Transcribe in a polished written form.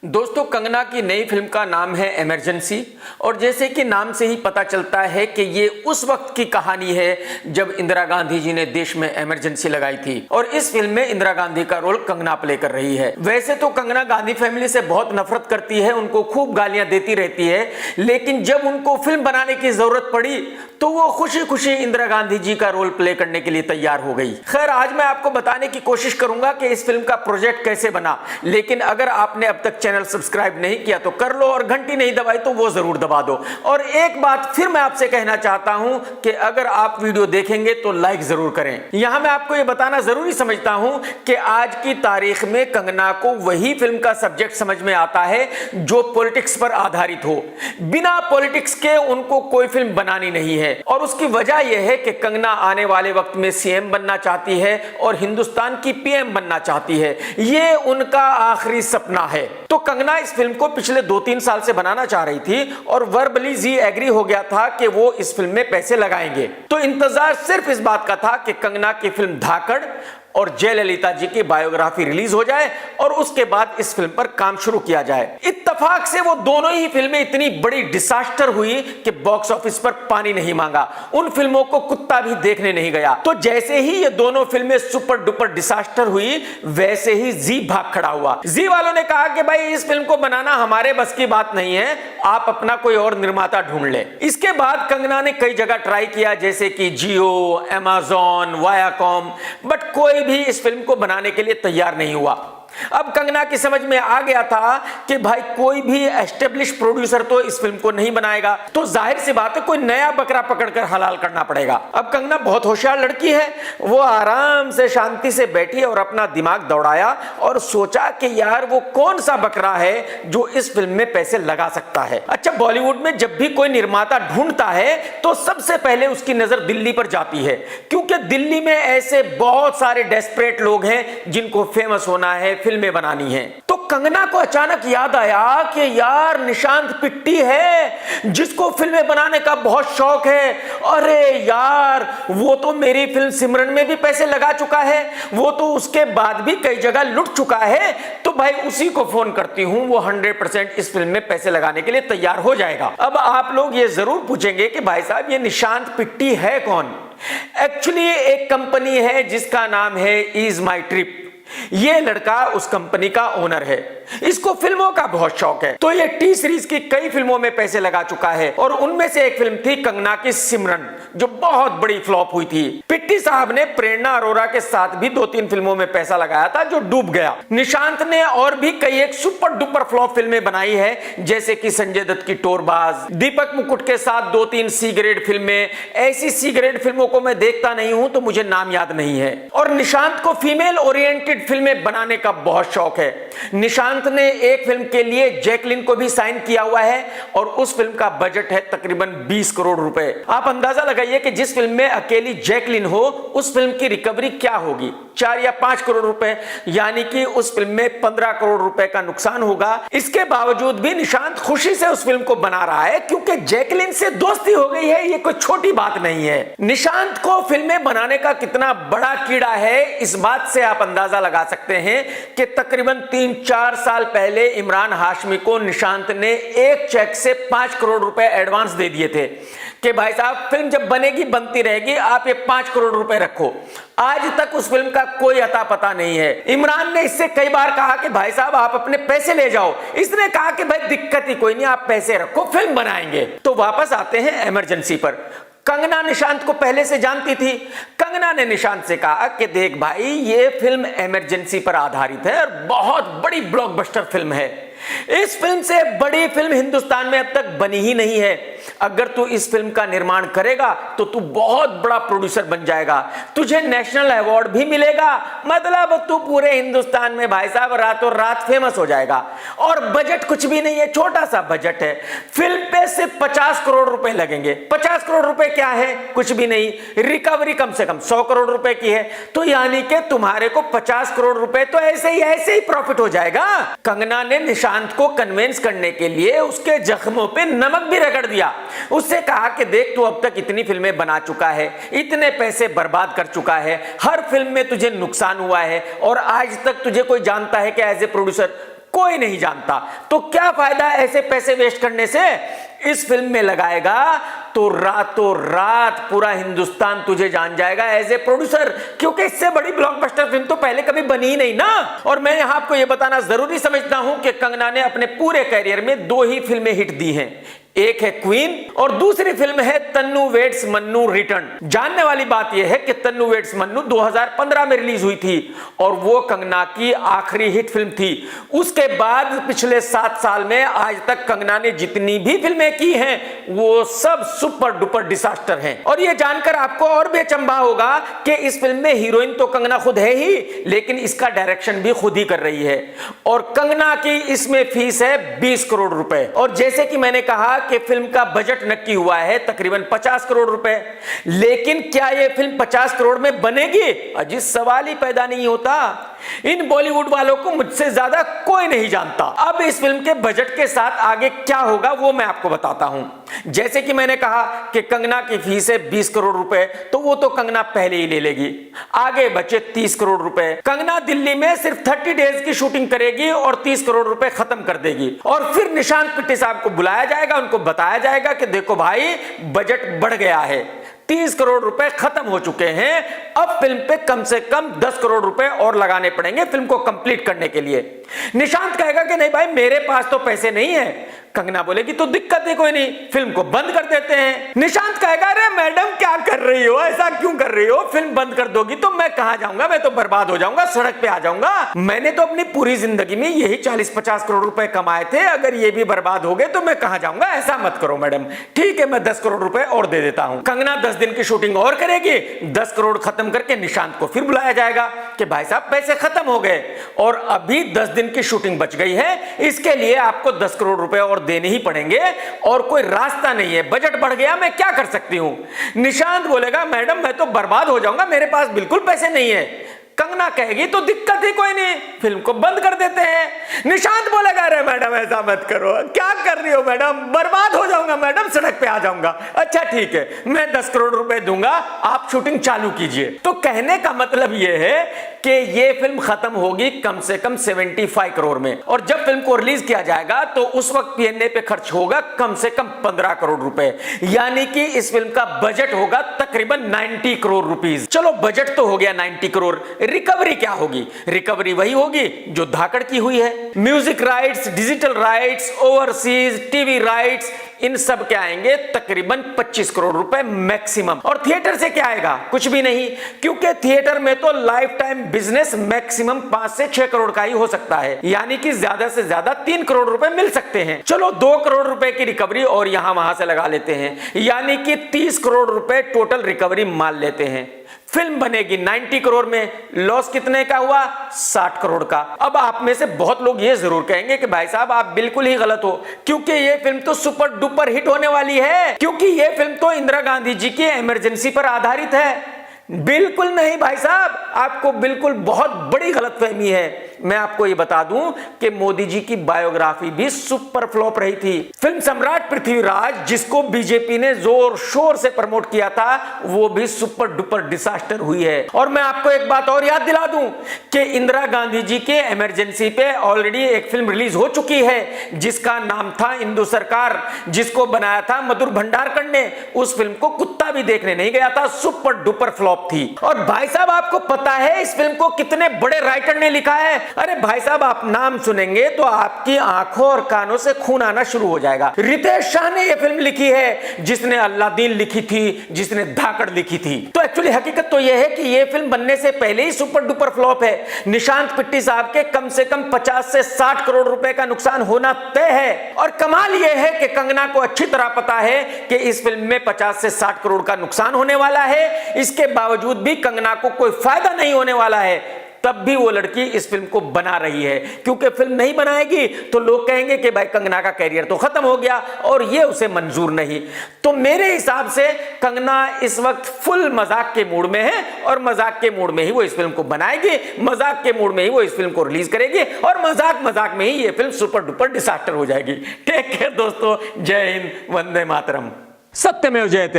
दोस्तों, कंगना की नई फिल्म का नाम है इमरजेंसी। और जैसे कि नाम से ही पता चलता है कि ये उस वक्त की कहानी है जब इंदिरा गांधी जी ने देश में इमरजेंसी लगाई थी। और इस फिल्म में इंदिरा गांधी का रोल कंगना प्ले कर रही है। वैसे तो कंगना गांधी फैमिली से बहुत नफरत करती है, उनको खूब गालियां देती रहती है, लेकिन जब उनको फिल्म बनाने की जरूरत पड़ी तो वो खुशी खुशी इंदिरा गांधी जी का रोल प्ले करने के लिए तैयार हो गई। खैर, आज मैं आपको बताने की कोशिश करूंगा कि इस फिल्म का प्रोजेक्ट कैसे बना। लेकिन अगर आपने अब तक चैनल सब्सक्राइब नहीं किया तो कर लो, और घंटी नहीं दबाई तो वो जरूर दबा दो। और एक बात फिर मैं आपसे कहना चाहता हूं कि अगर आप वीडियो देखेंगे तो लाइक जरूर करें। यहां मैं आपको ये बताना जरूरी समझता हूं कि आज की तारीख में कंगना को वही फिल्म का सब्जेक्ट समझ में आता है जो पॉलिटिक्स पर आधारित हो। बिना पॉलिटिक्स के उनको कोई फिल्म बनानी नहीं है। और उसकी वजह यह है कि कंगना आने वाले वक्त में सीएम बनना चाहती है और हिंदुस्तान की पीएम बनना चाहती है। यह उनका आखिरी सपना है। तो कंगना इस फिल्म को पिछले 2-3 साल से बनाना चाह रही थी और वर्बली जी एग्री हो गया था कि वो इस फिल्म में पैसे लगाएंगे। तो इंतजार सिर्फ इस बात का था कि कंगना की फिल्म धाकड़ और जयललिता जी की बायोग्राफी रिलीज हो जाए और उसके बाद इस फिल्म पर काम शुरू किया जाए। इत्तेफाक से वो दोनों ही फिल्में इतनी बड़ी डिसास्टर हुई कि बॉक्स ऑफिस पर पानी नहीं मांगा। उन फिल्मों को कुत्ता भी देखने नहीं गया। तो जैसे ही ये दोनों फिल्में सुपर डुपर डिसास्टर हुई, वैसे ही जी भाग खड़ा हुआ। जी वालों ने कहा कि भाई इस फिल्म को बनाना हमारे बस की बात नहीं है, आप अपना कोई और निर्माता ढूंढ ले। इसके बाद कंगना ने कई जगह ट्राई किया, जैसे कि जियो, अमेज़न, वायाकॉम, बट कोई भी इस फिल्म को बनाने के लिए तैयार नहीं हुआ। अब कंगना की समझ में आ गया था कि भाई कोई भी एस्टेब्लिश प्रोड्यूसर तो इस फिल्म को नहीं बनाएगा, तो जाहिर सी बात है कोई नया बकरा पकड़कर हलाल करना पड़ेगा। अब कंगना बहुत होशियार लड़की है, वो आराम से शांति से बैठी और अपना दिमाग दौड़ाया और सोचा कि यार वो कौन सा बकरा है जो इस फिल्म में पैसे लगा सकता है। अच्छा, बॉलीवुड में जब भी कोई निर्माता ढूंढता है तो सबसे पहले उसकी नजर दिल्ली पर जाती है, क्योंकि दिल्ली में ऐसे बहुत सारे डेस्परेट लोग हैं जिनको फेमस होना है, फिल्में बनानी है। तो कंगना को अचानक याद आया कि यार निशांत पिट्टी है जिसको फिल्में बनाने का बहुत शौक है। अरे यार, वो तो मेरी फिल्म सिमरन में भी पैसे लगा चुका है, वो तो उसके बाद भी कई जगह लुट चुका है। तो भाई उसी को फोन करती हूं, वो 100% इस फिल्म में पैसे लगाने के लिए तैयार हो जाएगा। अब आप लोग ये जरूर पूछेंगे कि भाई साहब ये निशांत पिट्टी है कौन? एक्चुअली एक कंपनी है जिसका नाम है इज माई ट्रिप। ये लड़का उस कंपनी का ओनर है। इसको फिल्मों का बहुत शौक है। तो ये टी सीरीज की कई फिल्मों में पैसे लगा चुका है और उनमें से एक फिल्म थी कंगना की सिमरन, जो बहुत बड़ी फ्लॉप हुई थी। पिट्टी साहब ने प्रेरणा अरोरा के साथ भी 2-3 फिल्मों में पैसा लगाया था जो डूब गया। निशांत ने और भी कई एक सुपर डुपर फ्लॉप फिल्में बनाई है, जैसे कि संजय दत्त की टोरबाज, दीपक मुकुट के साथ 2-3 सी ग्रेड फिल्में। ऐसी सी ग्रेड फिल्मों को मैं देखता नहीं हूं तो मुझे नाम याद नहीं है। और निशांत को फीमेल ओरिएंटेड फिल्में बनाने का बहुत शौक है। निशांत ने एक फिल्म के लिए जैकलिन को भी साइन किया हुआ है और उस फिल्म का बजट है तकरीबन 20 करोड़ रुपए। आप अंदाजा लगाइए कि जिस फिल्म में अकेली जैकलिन हो उस फिल्म की रिकवरी क्या होगी, 4 या 5 करोड़ रुपए, यानी कि उस फिल्म में 15 करोड़ रुपए का नुकसान होगा। इसके बावजूद भी निशांत खुशी से उस फिल्म को बना रहा है, क्योंकि जैकलिन से दोस्ती हो गई है। ये कोई छोटी बात नहीं है। निशांत को फिल्में बनाने का कितना बड़ा कीड़ा है, इस बात से आप अंदाजा लगा सकते हैं कि तकरीबन 3-4 साल पहले इमरान हाशमी को निशांत ने एक चेक से 5 करोड़ रुपए एडवांस दे दिए थे कि भाई साहब फिल्म जब बनेगी बनती रहेगी, आप ये 5 करोड़ रुपए रखो। आज तक उस फिल्म का कोई अता पता नहीं है। इमरान ने इससे कई बार कहा कि भाई साहब आप अपने पैसे ले जाओ। इसने कहा कि भाई दिक्कत ही कोई नहीं, आप पैसे रखो, फिल्म बनाएंगे। तो वापस आते हैं इमरजेंसी पर। कंगना निशांत को पहले से जानती थी। कंगना ने निशांत से कहा कि देख भाई, ये फिल्म इमरजेंसी पर आधारित है और बहुत बड़ी ब्लॉकबस्टर फिल्म है। इस फिल्म से बड़ी फिल्म हिंदुस्तान में अब तक बनी ही नहीं है। अगर तू इस फिल्म का निर्माण करेगा तो तू बहुत बड़ा प्रोड्यूसर बन जाएगा, तुझे नेशनल अवार्ड भी मिलेगा, मतलब तू पूरे हिंदुस्तान में भाई साहब रातों रात फेमस हो जाएगा। और बजट कुछ भी नहीं है, छोटा सा बजट है। फिल्म पे सिर्फ 50 करोड़ रुपए लगेंगे। 50 करोड़ रुपए क्या है? कुछ भी नहीं। रिकवरी कम से कम 100 करोड़ रुपए की है। तो यानी कि तुम्हारे को 50 करोड़ रुपए तो ऐसे ही प्रॉफिट हो जाएगा। कंगना ने निशांत को कन्विंस करने के लिए उसके जख्मों पे नमक भी रगड़ दिया। उससे कहा कि देख, तू अब तक इतनी फिल्में बना चुका है, इतने पैसे बर्बाद कर चुका है, हर फिल्म में तुझे नुकसान हुआ है और आज तक तुझे कोई जानता है कि एज ए प्रोड्यूसर कोई नहीं जानता। तो क्या फायदा ऐसे पैसे वेस्ट करने से? इस फिल्म में लगाएगा तो रातों रात पूरा हिंदुस्तान तुझे जान जाएगा एज ए प्रोड्यूसर, क्योंकि इससे बड़ी ब्लॉकबस्टर फिल्म तो पहले कभी बनी ही नहीं ना। और मैं यहां आपको यह बताना जरूरी समझता हूं कि कंगना ने अपने पूरे कैरियर में 2 ही फिल्में हिट दी हैं, एक है क्वीन और दूसरी फिल्म है तन्नू वेड्स मन्नू रिटर्न। जानने वाली बात यह है कि तन्नू वेड्स मन्नू 2015 में रिलीज हुई थी और वो कंगना की आखिरी हिट फिल्म थी। उसके बाद पिछले 7 साल में आज तक कंगना ने जितनी भी फिल्में की हैं वो सब सुपर डुपर डिजास्टर हैं। और ये जानकर आपको और भी अचंभा होगा कि इस फिल्म में हीरोइन तो कंगना खुद है ही, लेकिन इसका डायरेक्शन भी खुद ही कर रही है और कंगना की इसमें फीस है 20 करोड़ रुपए। और जैसे कि मैंने कहा कि फिल्म का बजट नक्की हुआ है तकरीबन 50 करोड़ रुपए, लेकिन क्या यह फिल्म 50 करोड़ में बनेगी? अजी सवाल ही पैदा नहीं होता। इन बॉलीवुड वालों को मुझसे ज्यादा कोई नहीं जानता। अब इस फिल्म के बजट के साथ आगे क्या होगा वो मैं आपको बताता हूं। जैसे कि मैंने कहा कि कंगना की फीस है 20 करोड़ रुपए, तो वो तो कंगना पहले ही ले लेगी। आगे बचे 30 करोड़ रुपए। कंगना दिल्ली में सिर्फ 30 डेज की शूटिंग करेगी और 30 करोड़ रुपए खत्म कर देगी और फिर निशांत पिट्टी साहब को बुलाया जाएगा, उनको बताया जाएगा कि देखो भाई बजट बढ़ गया है, 30 करोड़ रुपए खत्म हो चुके हैं, अब फिल्म पे कम से कम 10 करोड़ रुपए और लगाने पड़ेंगे फिल्म को कंप्लीट करने के लिए। निशांत कहेगा कि नहीं भाई मेरे पास तो पैसे नहीं है। कंगना बोलेगी तो दिक्कत है कोई नहीं, फिल्म को बंद कर देते हैं। निशांत कहेगा अरे मैडम क्या कर रही हो, ऐसा क्यों कर रही हो, फिल्म बंद कर दोगी तो मैं कहां जाऊंगा, मैं तो बर्बाद हो जाऊंगा, सड़क पे आ जाऊंगा। मैंने तो अपनी पूरी जिंदगी में यही 40-50 करोड़ रुपए कमाए थे, अगर ये भी बर्बाद हो गए तो मैं कहां जाऊंगा, ऐसा मत करो मैडम। ठीक है मैं 10 करोड़ रुपए और दे देता हूं। कंगना 10 दिन की शूटिंग और करेगी, 10 करोड़ खत्म करके निशांत को फिर बुलाया जाएगा कि भाई साहब पैसे खत्म हो गए और अभी 10 दिन की शूटिंग बच गई है, इसके लिए आपको 10 करोड़ रुपए और देने ही पड़ेंगे और कोई रास्ता नहीं है, बजट बढ़ गया, मैं क्या कर सकती हूं। निशांत बोलेगा मैडम मैं तो बर्बाद हो जाऊंगा, मेरे पास बिल्कुल पैसे नहीं है। कंगना कहेगी तो दिक्कत ही कोई नहीं, फिल्म को बंद कर देते हैं। निशांत बोलेगा अरे मैडम ऐसा मत करो, क्या कर रही हो मैडम, बर्बाद हो जाऊंगा मैडम, सड़क पे आ जाऊंगा। अच्छा ठीक है मैं 10 करोड़ रुपए दूंगा, आप शूटिंग चालू कीजिए। तो कहने का मतलब यह है कि यह फिल्म खत्म होगी कम से कम 75 करोड़ में और जब फिल्म को रिलीज किया जाएगा तो उस वक्त पीएनए पे खर्च होगा कम से कम 15 करोड़ रुपए, यानी कि इस फिल्म का बजट होगा तकरीबन 90 करोड़ रुपीस। चलो बजट तो हो गया 90 करोड़, रिकवरी क्या होगी? रिकवरी वही होगी जो धाकड़ की हुई है। Music rights, digital rights, overseas TV rights, इन सब के आएंगे तकरीबन 25 करोड़ रुपए मैक्सिमम। और थिएटर से क्या आएगा? कुछ भी नहीं, क्योंकि थिएटर में तो लाइफ टाइम बिजनेस मैक्सिमम 5 से 6 करोड़ का ही हो सकता है, यानी कि ज्यादा से ज्यादा 3 करोड़ रुपए मिल सकते हैं। चलो 2 करोड़ रुपए की रिकवरी और यहां वहां से लगा लेते हैं, यानी कि 30 करोड़ रुपए टोटल रिकवरी मान लेते हैं। फिल्म बनेगी 90 करोड़ में, लॉस कितने का हुआ? 60 करोड़ का। अब आप में से बहुत लोग ये जरूर कहेंगे कि भाई साहब आप बिल्कुल ही गलत हो, क्योंकि ये फिल्म तो सुपर डुपर हिट होने वाली है, क्योंकि ये फिल्म तो इंदिरा गांधी जी की इमरजेंसी पर आधारित है। बिल्कुल नहीं भाई साहब, आपको बिल्कुल बहुत बड़ी गलतफहमी है। मैं आपको ये बता दूं कि मोदी जी की बायोग्राफी भी सुपर फ्लॉप रही थी। फिल्म सम्राट पृथ्वीराज, जिसको बीजेपी ने जोर शोर से प्रमोट किया था, वो भी सुपर डुपर डिजास्टर हुई है। और मैं आपको एक बात और याद दिला दूं कि इंदिरा गांधी जी के इमरजेंसी पे ऑलरेडी एक फिल्म रिलीज हो चुकी है जिसका नाम था इंदु सरकार, जिसको बनाया था मधुर भंडारकर ने। उस फिल्म को कुत्ता भी देखने नहीं गया था, सुपर डुपर फ्लॉप थी। और भाई साहब आपको पता है इस फिल्म को कितने बड़े राइटर ने लिखा है? अरे भाई साहब आप नाम सुनेंगे तो आपकी आंखों और कानों से खून आना शुरू हो जाएगा। रितेश शाह ने यह फिल्म लिखी है, जिसने अल्लादीन लिखी थी, जिसने धाकड़ लिखी थी। तो एक्चुअली हकीकत तो यह है कि यह फिल्म बनने से पहले ही सुपर डुपर फ्लॉप है। निशांत पिट्टी साहब के कम से कम 50 से 60 करोड़ रुपए का नुकसान होना तय है। और कमाल यह है कि कंगना को अच्छी तरह पता है कि इस फिल्म में 50 से 60 करोड़ का नुकसान होने वाला है, इसके बावजूद भी कंगना को कोई फायदा नहीं होने वाला है, तब भी वो लड़की इस फिल्म को बना रही है, क्योंकि फिल्म नहीं बनाएगी तो लोग कहेंगे कि भाई कंगना का कैरियर तो खत्म हो गया, और ये उसे मंजूर नहीं। तो मेरे हिसाब से कंगना इस वक्त फुल मजाक के मूड में है और मजाक के मूड में ही वो इस फिल्म को बनाएगी, मजाक के मूड में ही वो इस फिल्म को रिलीज करेगी और मजाक मजाक में ही ये फिल्म सुपर डुपर डिजास्टर हो जाएगी। टेक केयर दोस्तों, जय हिंद, वंदे मातरम, सत्यमेव जयते।